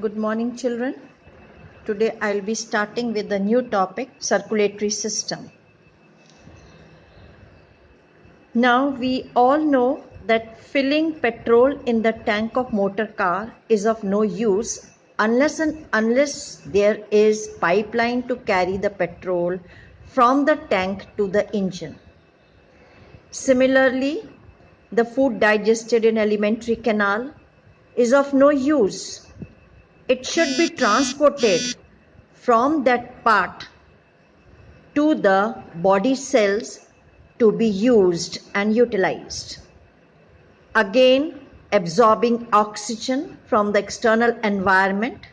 Good morning, children. Today I'll be starting with a new topic, circulatory system. Now we all know that filling petrol in the tank of motor car is of no use unless there is pipeline to carry the petrol from the tank to the engine. Similarly, the food digested in alimentary canal is of no use. It should be transported from that part to the body cells to be used and utilized. Again, absorbing oxygen from the external environment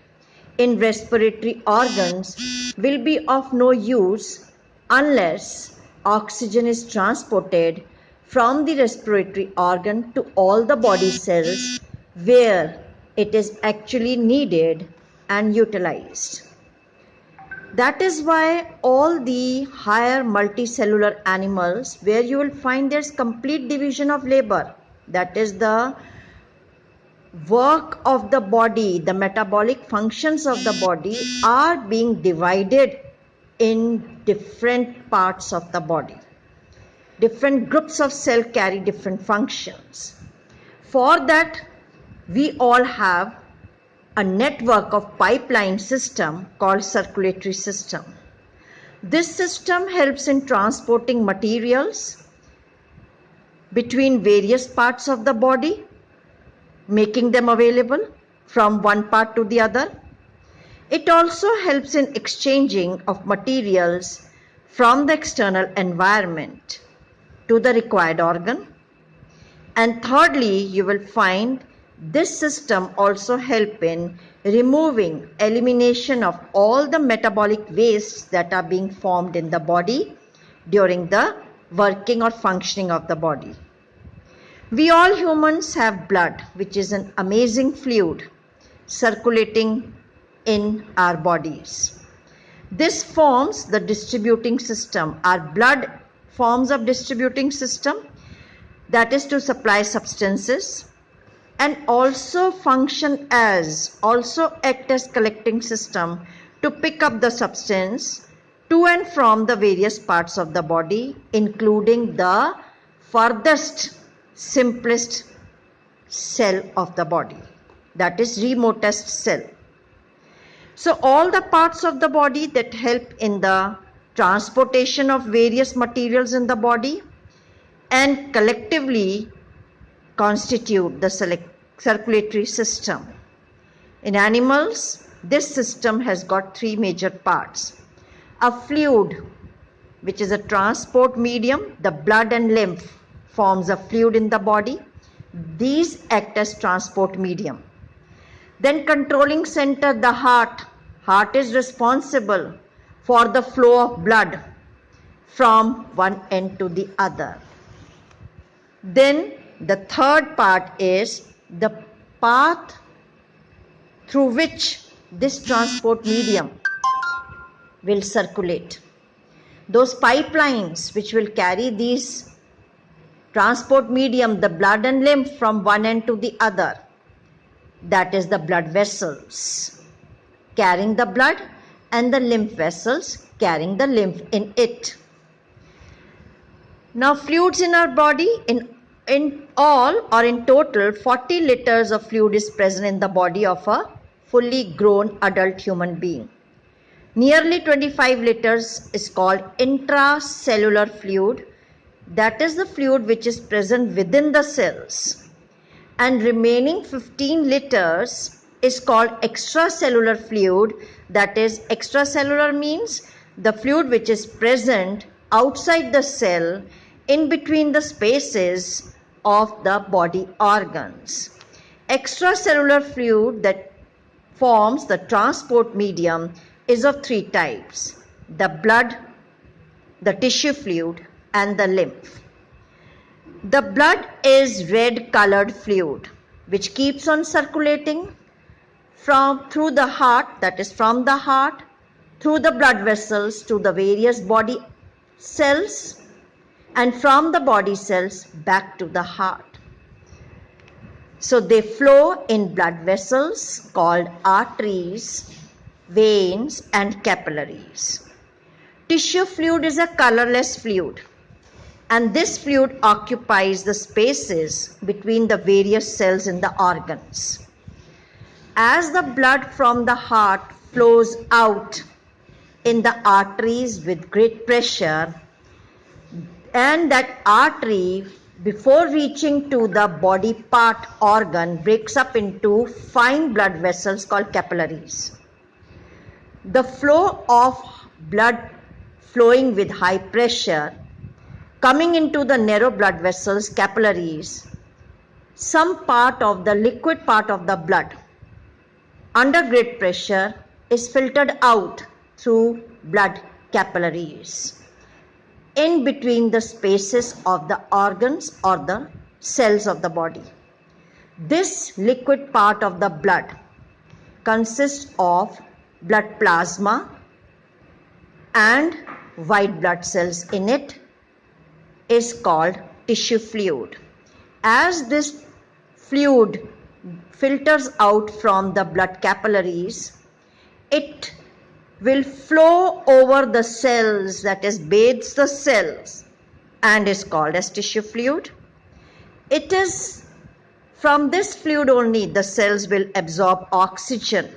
in respiratory organs will be of no use unless oxygen is transported from the respiratory organ to all the body cells where it is actually needed and utilized. That is why all the higher multicellular animals, where you will find there's complete division of labor, that is the work of the body, the metabolic functions of the body are being divided in different parts of the body. Different groups of cells carry different functions. For that, we all have a network of pipeline system called circulatory system. This system helps in transporting materials between various parts of the body, making them available from one part to the other. It also helps in exchanging of materials from the external environment to the required organ. And thirdly, you will find this system also help in removing elimination of all the metabolic wastes that are being formed in the body during the working or functioning of the body. We all humans have blood, which is an amazing fluid circulating in our bodies. This forms the distributing system. Our blood forms a distributing system, that is to supply substances, and also act as collecting system to pick up the substance to and from the various parts of the body, including the furthest, simplest cell of the body, that is remotest cell. So all the parts of the body that help in the transportation of various materials in the body and collectively constitute the circulatory system. In animals, this system has got three major parts. A fluid, which is a transport medium, the blood and lymph forms a fluid in the body. These act as transport medium. Then controlling center, the heart. Heart is responsible for the flow of blood from one end to the other. Then the third part is the path through which this transport medium will circulate. Those pipelines which will carry these transport medium, the blood and lymph from one end to the other, that is the blood vessels carrying the blood and the lymph vessels carrying the lymph in it. Now fluids in our body, in all or in total 40 liters of fluid is present in the body of a fully grown adult human being. Nearly 25 liters is called intracellular fluid, that is the fluid which is present within the cells, and remaining 15 liters is called extracellular fluid, that is extracellular means the fluid which is present outside the cell in between the spaces of the body organs. Extracellular fluid that forms the transport medium is of three types: the blood, the tissue fluid, and the lymph. The blood is red colored fluid which keeps on circulating through the heart, that is from the heart through the blood vessels to the various body cells, and from the body cells back to the heart. So they flow in blood vessels called arteries, veins and capillaries. Tissue fluid is a colorless fluid, and this fluid occupies the spaces between the various cells in the organs. As the blood from the heart flows out in the arteries with great pressure, and that artery, before reaching to the body part organ, breaks up into fine blood vessels called capillaries. The flow of blood flowing with high pressure coming into the narrow blood vessels, capillaries, some part of the liquid part of the blood under great pressure is filtered out through blood capillaries in between the spaces of the organs or the cells of the body. This liquid part of the blood consists of blood plasma and white blood cells in it, is called tissue fluid. As this fluid filters out from the blood capillaries, it will flow over the cells, that is, bathes the cells, and is called as tissue fluid. It is from this fluid only the cells will absorb oxygen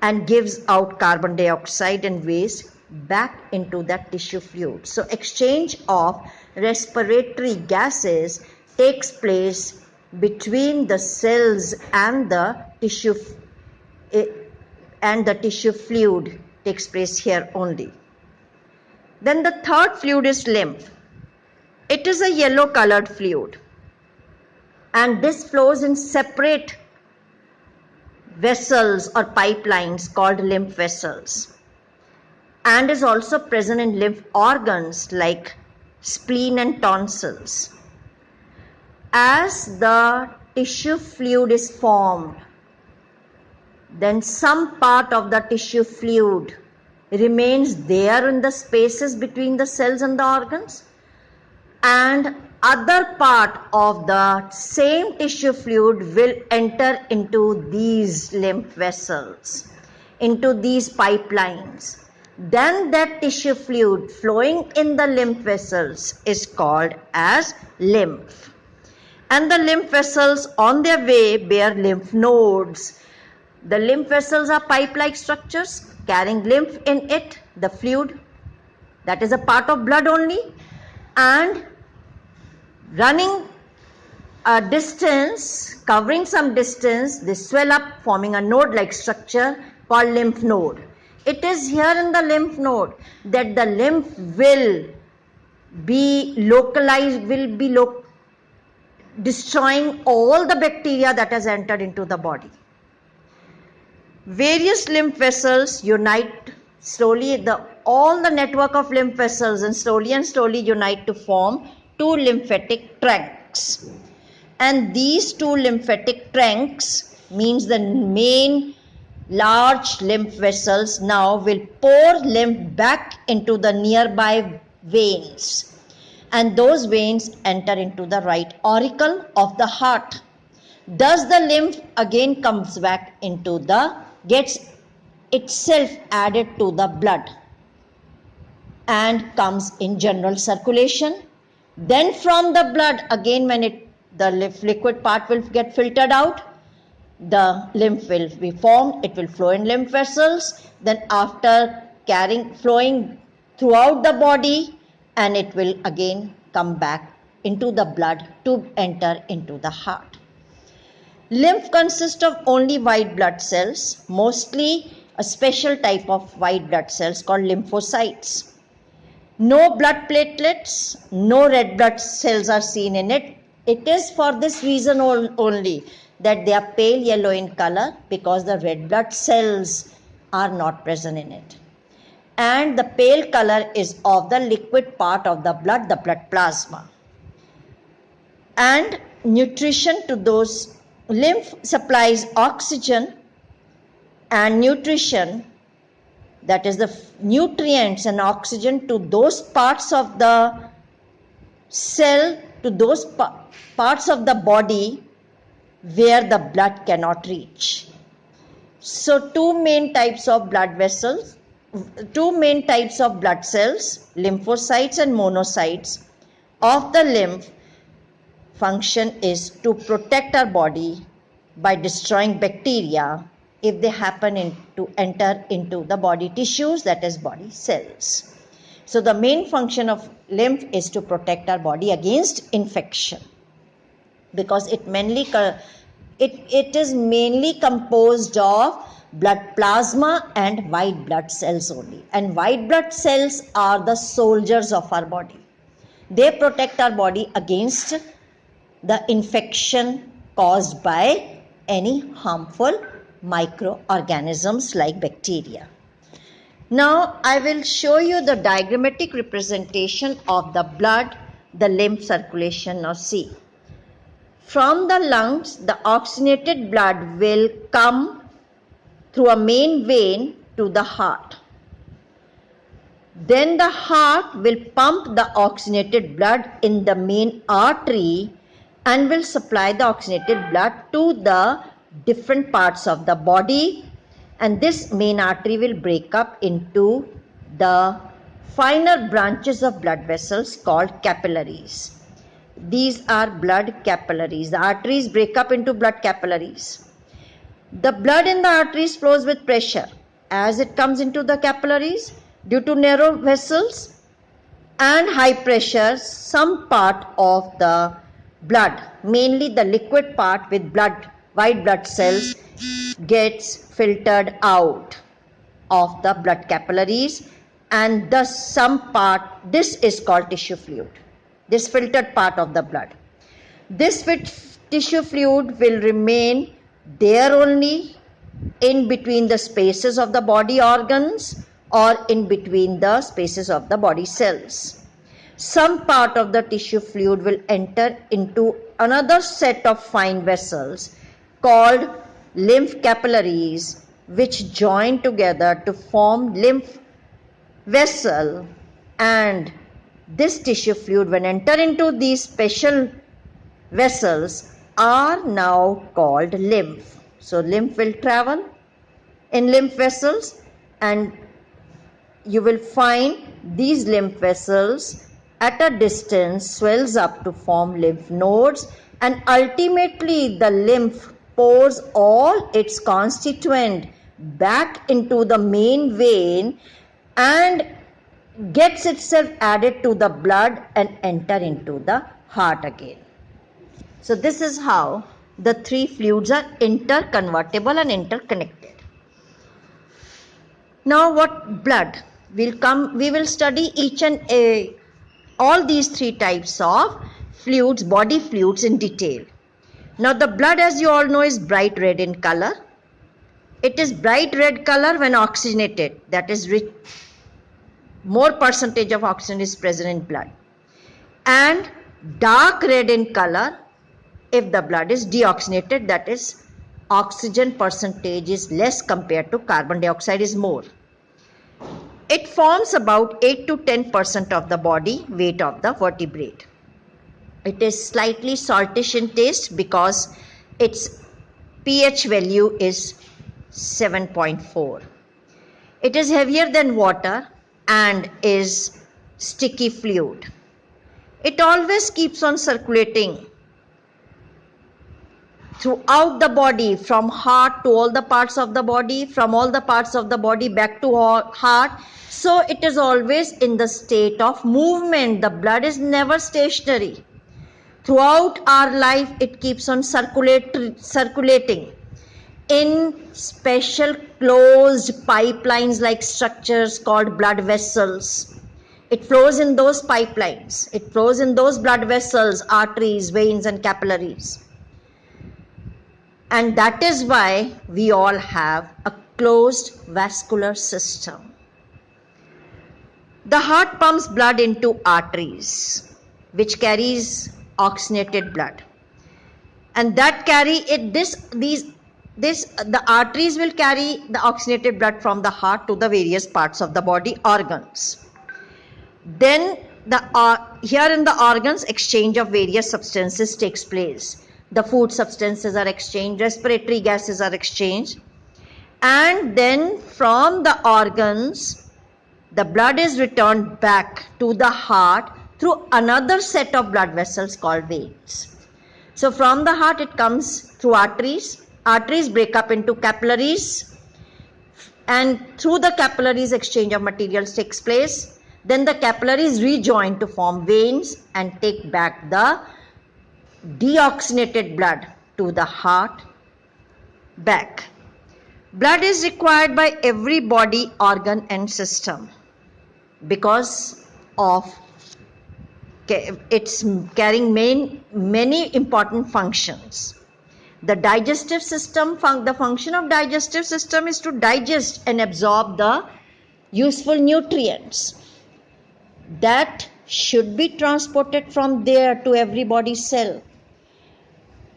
and gives out carbon dioxide and waste back into that tissue fluid. So exchange of respiratory gases takes place between the cells and the tissue fluid takes place here only. Then the third fluid is lymph. It is a yellow colored fluid, and this flows in separate vessels or pipelines called lymph vessels, and is also present in lymph organs like spleen and tonsils. As the tissue fluid is formed, then some part of the tissue fluid remains there in the spaces between the cells and the organs, and other part of the same tissue fluid will enter into these lymph vessels, into these pipelines. Then that tissue fluid flowing in the lymph vessels is called as lymph. And the lymph vessels on their way bear lymph nodes. The lymph vessels are pipe-like structures carrying lymph in it, the fluid that is a part of blood only, and running a distance, covering some distance, they swell up forming a node-like structure called lymph node. It is here in the lymph node that the lymph will be localized, destroying all the bacteria that has entered into the body. Various lymph vessels unite slowly, all the network of lymph vessels and slowly unite to form two lymphatic trunks. And these two lymphatic trunks means the main large lymph vessels now will pour lymph back into the nearby veins, and those veins enter into the right auricle of the heart. Thus the lymph again comes back into gets itself added to the blood and comes in general circulation. Then from the blood again, when the liquid part will get filtered out, the lymph will be formed, it will flow in lymph vessels, then after flowing throughout the body, and it will again come back into the blood to enter into the heart. Lymph consists of only white blood cells, mostly a special type of white blood cells called lymphocytes. No blood platelets, no red blood cells are seen in it. It is for this reason only that they are pale yellow in color, because the red blood cells are not present in it. And the pale color is of the liquid part of the blood plasma. And nutrition to those, lymph supplies oxygen and nutrition, that is the nutrients and oxygen, to those parts of the cell, to those parts of the body where the blood cannot reach. So two main types of blood cells, lymphocytes and monocytes of the lymph function is to protect our body by destroying bacteria if they happen to enter into the body tissues, that is body cells. So the main function of lymph is to protect our body against infection, because it is mainly composed of blood plasma and white blood cells only. And white blood cells are the soldiers of our body. They protect our body against the infection caused by any harmful microorganisms like bacteria. Now I will show you the diagrammatic representation of the blood, the lymph circulation. Now see, from the lungs, the oxygenated blood will come through a main vein to the heart. Then the heart will pump the oxygenated blood in the main artery and will supply the oxygenated blood to the different parts of the body, and this main artery will break up into the finer branches of blood vessels called capillaries. These are blood capillaries. The arteries break up into blood capillaries. The blood in the arteries flows with pressure as it comes into the capillaries. Due to narrow vessels and high pressure, some part of the blood, mainly the liquid part with white blood cells, gets filtered out of the blood capillaries, and thus some part, this is called tissue fluid, this filtered part of the blood. This tissue fluid will remain there only in between the spaces of the body organs or in between the spaces of the body cells. Some part of the tissue fluid will enter into another set of fine vessels called lymph capillaries, which join together to form lymph vessel, and this tissue fluid, when enter into these special vessels, are now called lymph. So lymph will travel in lymph vessels, and you will find these lymph vessels at a distance swells up to form lymph nodes, and ultimately the lymph pours all its constituent back into the main vein and gets itself added to the blood and enter into the heart again. So this is how the three fluids are interconvertible and interconnected. Now what blood will come, we will study each and all these three types of fluids, body fluids, in detail. Now the blood, as you all know, is bright red in color. It is bright red color when oxygenated, that is rich, more percentage of oxygen is present in blood, and dark red in color if the blood is deoxygenated, that is oxygen percentage is less compared to carbon dioxide is more. It forms about 8 to 10% of the body weight of the vertebrate. It is slightly saltish in taste because its pH value is 7.4. It is heavier than water and is sticky fluid. It always keeps on circulating throughout the body, from heart to all the parts of the body, from all the parts of the body back to heart. So it is always in the state of movement. The blood is never stationary. Throughout our life, it keeps on circulating in special closed pipelines like structures called blood vessels. It flows in those pipelines. It flows in those blood vessels, arteries, veins, and capillaries. And that is why we all have a closed vascular system. The heart pumps blood into arteries, which carries oxygenated blood, and that carry it. The arteries will carry the oxygenated blood from the heart to the various parts of the body organs. Then here in the organs, exchange of various substances takes place. the food substances are exchanged, respiratory gases are exchanged, and then from the organs, the blood is returned back to the heart through another set of blood vessels called veins. So from the heart it comes through arteries. Arteries break up into capillaries, and through the capillaries exchange of materials takes place. Then the capillaries rejoin to form veins and take back the deoxygenated blood to the heart back. Blood is required by every body, organ and system because of it's carrying many important functions. The digestive system, the function of digestive system is to digest and absorb the useful nutrients that should be transported from there to every body cell.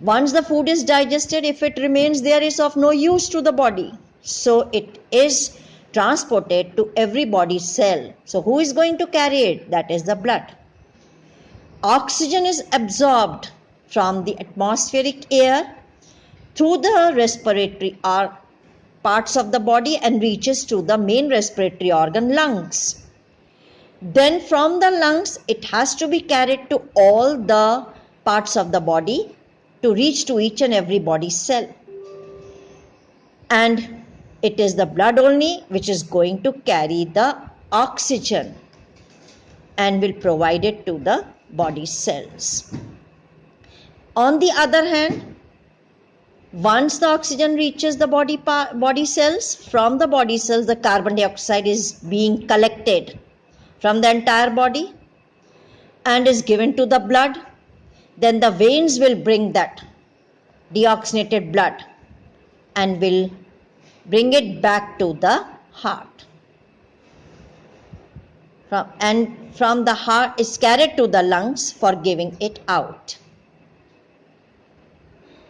Once the food is digested, if it remains there, is of no use to the body. So it is transported to every body cell. So who is going to carry it? That is the blood. Oxygen is absorbed from the atmospheric air through the respiratory parts of the body and reaches to the main respiratory organ, lungs. Then from the lungs, it has to be carried to all the parts of the body to reach to each and every body cell. And it is the blood only which is going to carry the oxygen and will provide it to the body cells. On the other hand, once the oxygen reaches the body cells, from the body cells the carbon dioxide is being collected from the entire body and is given to the blood. Then the veins will bring that deoxygenated blood and will bring it back to the heart. And from the heart is carried to the lungs for giving it out.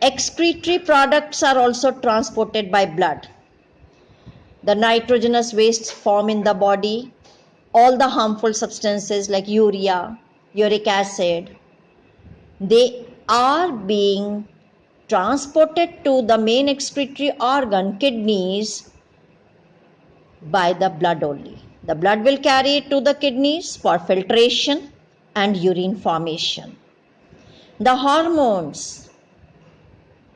Excretory products are also transported by blood. The nitrogenous wastes form in the body, all the harmful substances like urea, uric acid, they are being transported to the main excretory organ, kidneys, by the blood only. The blood will carry it to the kidneys for filtration and urine formation. The hormones,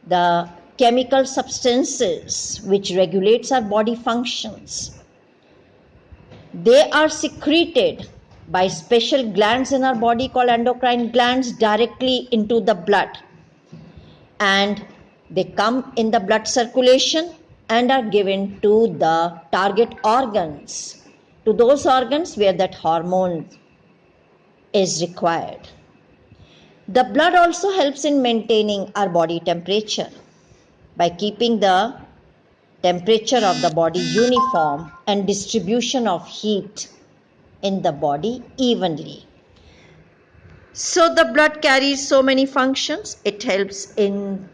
the chemical substances which regulates our body functions, they are secreted by special glands in our body called endocrine glands directly into the blood, and they come in the blood circulation and are given to the target organs, to those organs where that hormone is required. The blood also helps in maintaining our body temperature by keeping the temperature of the body uniform and distribution of heat in the body evenly. So the blood carries so many functions. It helps in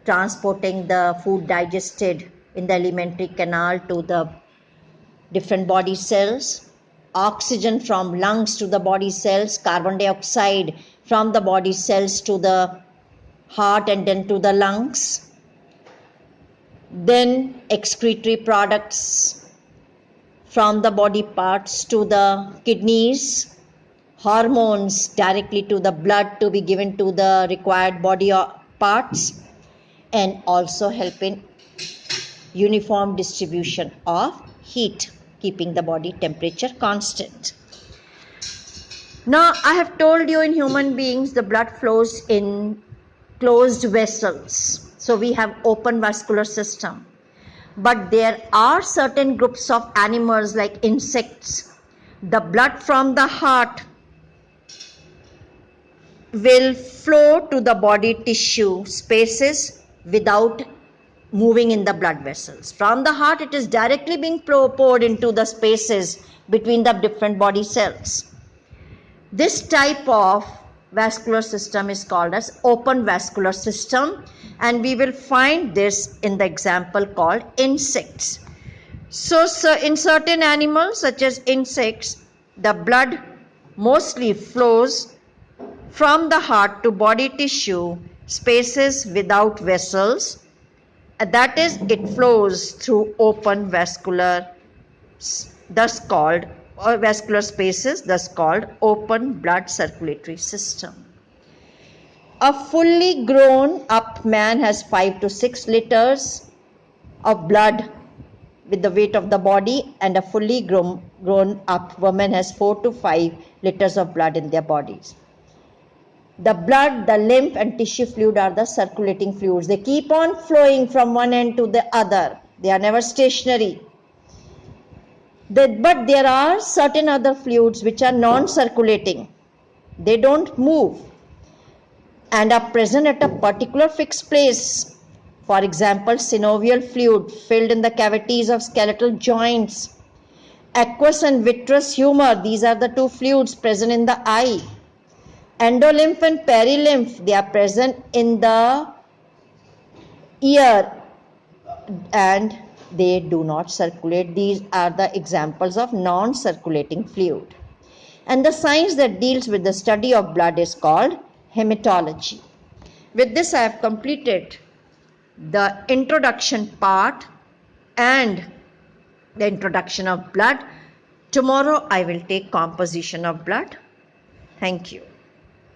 transporting the food digested in the alimentary canal to the different body cells, oxygen from lungs to the body cells, carbon dioxide from the body cells to the heart and then to the lungs. Then excretory products from the body parts to the kidneys, hormones directly to the blood to be given to the required body parts, and also help in uniform distribution of heat, keeping the body temperature constant. Now, I have told you in human beings the blood flows in closed vessels. So we have open vascular system. But there are certain groups of animals like insects. The blood from the heart will flow to the body tissue spaces without moving in the blood vessels. From the heart, it is directly being poured into the spaces between the different body cells. This type of vascular system is called as open vascular system, and we will find this in the example called insects. So in certain animals such as insects, the blood mostly flows from the heart to body tissue spaces without vessels, that is, it flows through open vascular, thus called, or vascular spaces, thus called open blood circulatory system. A fully grown up man has 5 to 6 liters of blood with the weight of the body, and a fully grown up woman has 4 to 5 liters of blood in their bodies. The blood, the lymph and tissue fluid are the circulating fluids. They keep on flowing from one end to the other. They are never stationary. But there are certain other fluids which are non-circulating. They don't move and are present at a particular fixed place. For example, synovial fluid filled in the cavities of skeletal joints. Aqueous and vitreous humor, these are the two fluids present in the eye. Endolymph and perilymph, they are present in the ear and they do not circulate. These are the examples of non-circulating fluid. And the science that deals with the study of blood is called hematology. With this, I have completed the introduction part and the introduction of blood. Tomorrow, I will take composition of blood. Thank you.